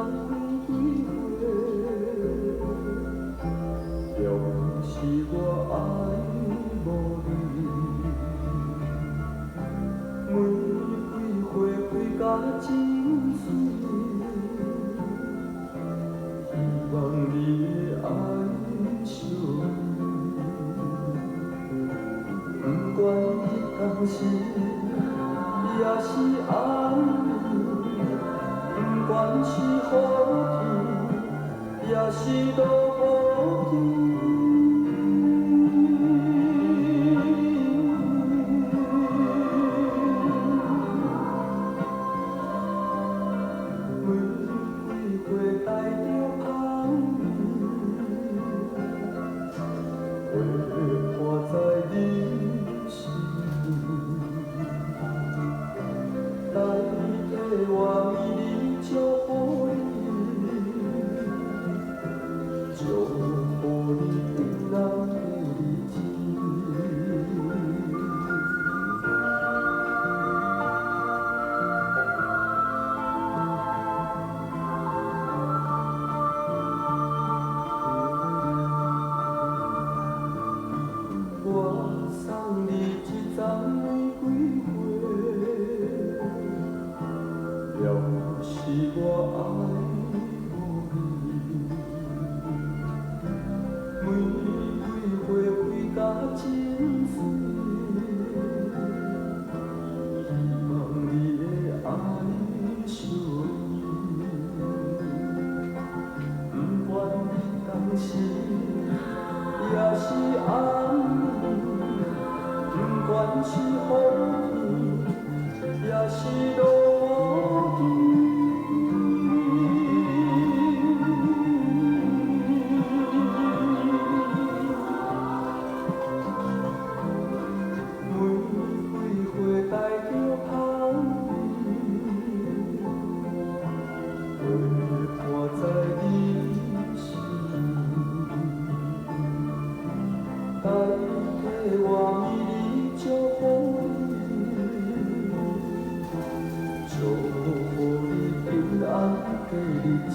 几回，就是我爱无你。玫瑰花开甲真水，希望你的爱惜。不管彼当时也是暗暝，不管是雨天也是落雨天。玫瑰花带着香味，花破在你心代替我为你祝福你，祝福你平安的日子。我送你一丛玫瑰花，了是我爱无你。玫瑰花开甲真水，希望你的爱惜。不管你当时也是暗暝，不管是雨天也是落雨天。玫瑰花带着香味，花破在你心，代替我为你祝福你，祝福你平安的日子。